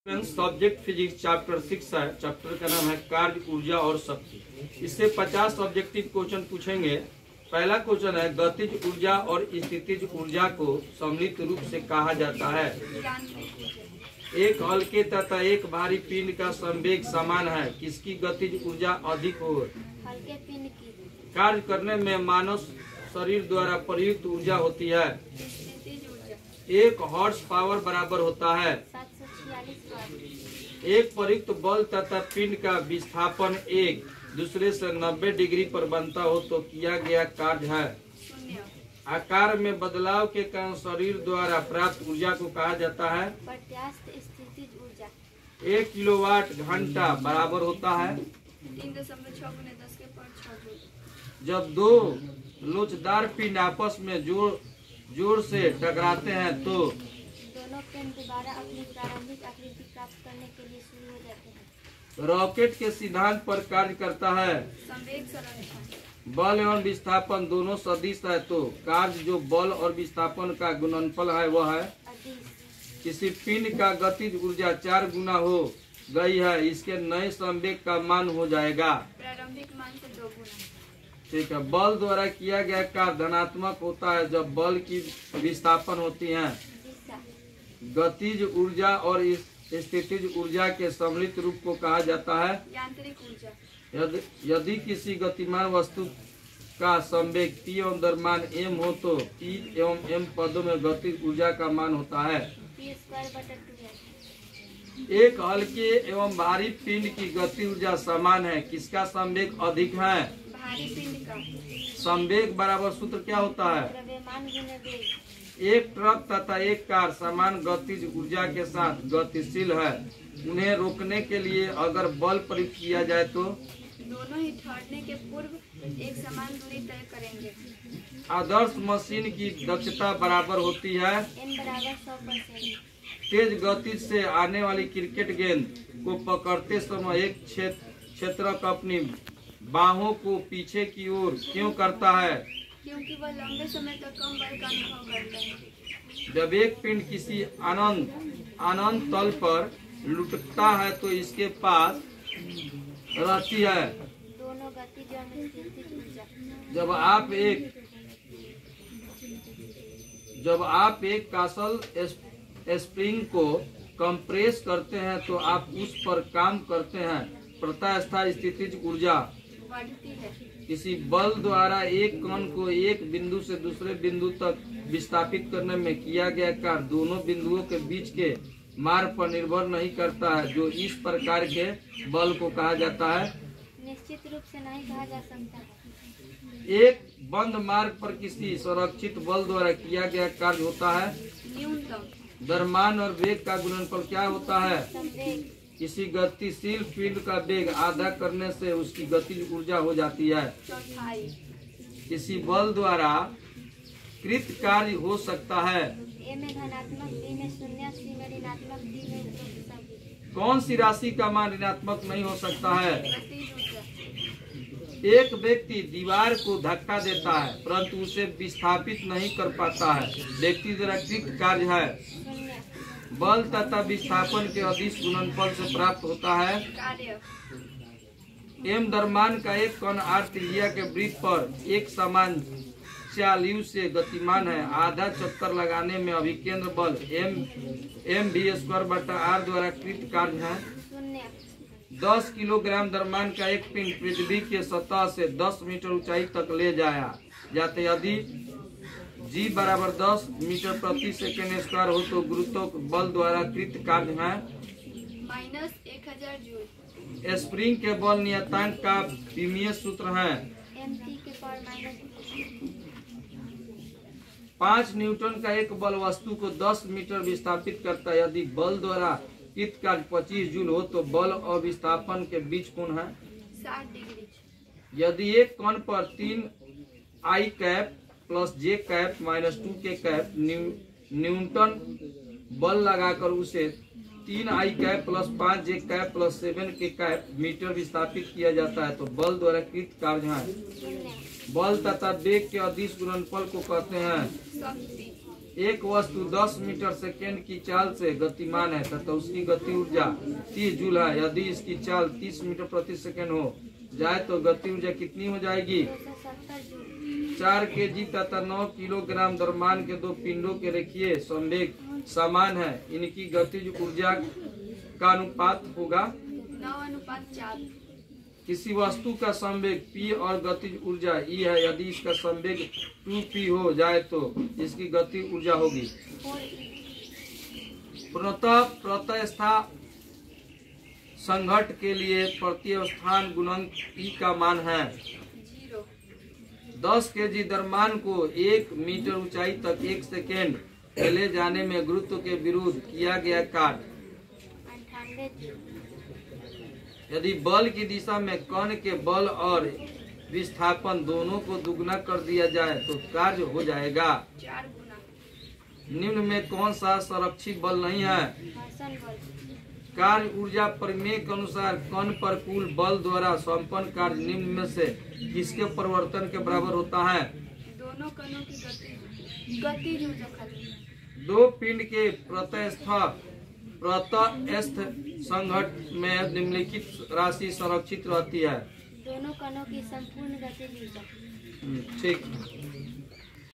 Subject physics chapter 6 है। Chapter का नाम है कार्य, ऊर्जा और शक्ति। इससे 50 ऑब्जेक्टिव क्वेश्चन पूछेंगे। पहला क्वेश्चन है, गतिज ऊर्जा और स्थितिज ऊर्जा को सम्मिलित रूप से कहा जाता है। एक हल्के तथा एक भारी पिंड का संवेग समान है, किसकी गतिज ऊर्जा अधिक हो? हल्के पिंड की। कार्य करने में मानव शरीर द्वारा प्रयुक्त ऊर्जा होती है। स्थितिज ऊर्जा एक हॉर्स पावर बराबर होता है। 746 वाट। एक प्रयुक्त बल तथा पिंड का विस्थापन एक दूसरे से 90 डिग्री पर बनता हो तो किया गया कार्य है। शून्य। आकार में बदलाव के कारण शरीर द्वारा प्राप्त ऊर्जा को कहा जाता है। प्रत्यास्थ स्थितिज ऊर्जा 1 किलोवाट घंटा बराबर होता है 3.6 × 10⁶ जूल। जब दो लोचदार पिंड आपस में जोर से टकराते हैं तो दोनों पिंड दोबारा अपनी प्रारंभिक आकृति प्राप्त करने के लिए शुरू हो जाते हैं। रॉकेट के सिद्धांत पर कार्य करता है। संवेग संरक्षण। बल एवं विस्थापन दोनों सदिश है तो कार्य जो बल और विस्थापन का गुणनफल है वह है अदिश। किसी पिंड का गतिज ऊर्जा 4 गुना हो गई है, इसके नए संवेग का मान हो जाएगा प्रारंभिक मान से 2 गुना। ठीक है। बल द्वारा किया गया कार्य धनात्मक होता है जब बल की विस्थापन होती है। दिशा। गतिज ऊर्जा और स्थितिज ऊर्जा के सम्मिलित रूप को कहा जाता है यांत्रिक ऊर्जा। यदि किसी गतिमान वस्तु का संवेग P एवं द्रव्यमान m हो तो P एवं m पदों में गतिज ऊर्जा का मान होता है p²/2। एक हल्के एवं भारी पिंड की गति ऊर्जा समान है, किसका संवेग अधिक है? भारी पिंड का। संवेग बराबर सूत्र क्या होता है? द्रव्यमान गुने वेग। एक ट्रक तथा एक कार समान गतिज ऊर्जा के साथ गतिशील है। उन्हें रोकने के लिए अगर बल प्रयुक्त किया जाए तो दोनों ही ठहरने के पूर्व एक समान दूरी तय करेंगे। आदर्श मशीन की दक्षता बराबर होती है n = 100%। तेज गति से आने वाली क्रिकेट गेंद को पकड़ते समय एक क्षेत्रक अपनी बाहों को पीछे की ओर क्यों करता है? क्योंकि वह लंबे समय तक कम बल का अनुभव करता है। जब एक पिंड किसी अनंत तल पर लुढ़कता है तो इसके पास रहती है। दोनों गतिज और स्थितिज ऊर्जा। जब आप एक कासल स्प्रिंग को कंप्रेस करते हैं तो आप उस पर काम करते हैं। प्रत्यास्थ स्थितिज ऊर्जा बढ़ती है। किसी बल द्वारा एक कण को एक बिंदु से दूसरे बिंदु तक विस्थापित करने में किया गया कार्य दोनों बिंदुओं के बीच के मार्ग पर निर्भर नहीं करता है, जो इस प्रकार के बल को कहा जाता है। निश्चित रूप से नहीं कहा जा सकता। एक बंद मार्ग पर किसी संरक्षित बल द्वारा किया गया कार्य होता है न्यूनतम। द्रव्यमान और वेग का गुणनफल क्या होता है? संवेग। किसी गतिशील पिंड का वेग आधा करने से उसकी गतिज ऊर्जा हो जाती है। चौथाई। किसी बल द्वारा कृत कार्य हो सकता है। a में धनात्मक, b में शून्य, c में ऋणात्मक, d में सभी। कौन सी राशि का मान ऋणात्मक नहीं हो सकता है? गतिज ऊर्जा। एक व्यक्ति दीवार को धक्का देता है परंतु उसे विस्थापित नहीं कर पाता है, व्यक्ति द्वारा कृत कार्य है। शून्य। बल तथा विस्थापन के अदिश गुणनफल से प्राप्त होता है कार्य। m द्रव्यमान का एक कण r त्रिज्या के वृत्त पर एक समान चाल से गतिमान है। आधा चक्कर लगाने में अभिकेंद्र बल mv²/r द्वारा कृत कार्य है। शून्य। 10 किलोग्राम द्रव्यमान का एक पिंड पृथ्वी के सतह से 10 मीटर ऊंचाई तक ले जाया जाते यदि g = 10 मीटर प्रति सेकेंड स्क्वायर हो तो गुरुत्व बल द्वारा कृत कार्य है -1000 जूल। स्प्रिंग के बल नियतांक का विमीय सूत्र है mt⁻⁻. 5 न्यूटन का एक बल वस्तु को 10 मीटर विस्थापित करता है। यदि बल द्वारा कृत कार्य 25 जूल हो तो बल और विस्थापन के बीच कोण है 60 डिग्री। यदि एक कण पर 3 I cap + J cap -2 K cap newton बल लगाकर उसे 3 I cap + 5 J cap + 7 K cap metre विस्थापित किया जाता है तो बल द्वारा कृत कार्य है। शून्य। बल तथा वेग के अदिश गुणनफल को कहते हैं शक्ति। एक वस्तु 10 मीटर सेकेंड की चाल से गतिमान है तथा उसकी गति ऊर्जा 30 जूल है। यदि इसकी चाल 30 मीटर प्रति सेकेंड हो जाए तो गति ऊर्जा कितनी हो जाएगी? 270 जूल। 4 kg तथा 9 किलोग्राम द्रव्यमान के दो पिंडों के रेखीय संवेग समान है। इनकी गतिज ऊर्जा का अनुपात होगा 9:4। किसी वस्तु का संवेग p और गतिज ऊर्जा E है। यदि इसका संवेग 2p हो जाए तो इसकी गति ऊर्जा होगी। पूर्णतः प्रत्यवस्था संघट के लिए प्रत्यवस्थान गुणांक E का मान है 0। 10 kg द्रव्यमान को 1 मीटर ऊंचाई तक 1 सेकेंड ले जाने में गुरुत्व के विरुद्ध किया गया कार्य 98 जूल। यदि बल की दिशा में कण के बल और विस्थापन दोनों को दुगना कर दिया जाए तो कार्य हो जाएगा 4 गुना। निम्न में कौन सा संरक्षित बल नहीं है? घर्षण बल। कार्य ऊर्जा प्रमेय के अनुसार कण पर कुल बल द्वारा संपन्न कार्य निम्न में से किसके परिवर्तन के बराबर होता है? दोनों कणों की गतिज ऊर्जा खाली। दो पिंड के प्रत्यस्थ संघट में निम्नलिखित राशि संरक्षित रहती है। दोनों कणों की संपूर्ण गतिज ऊर्जा। ठीक।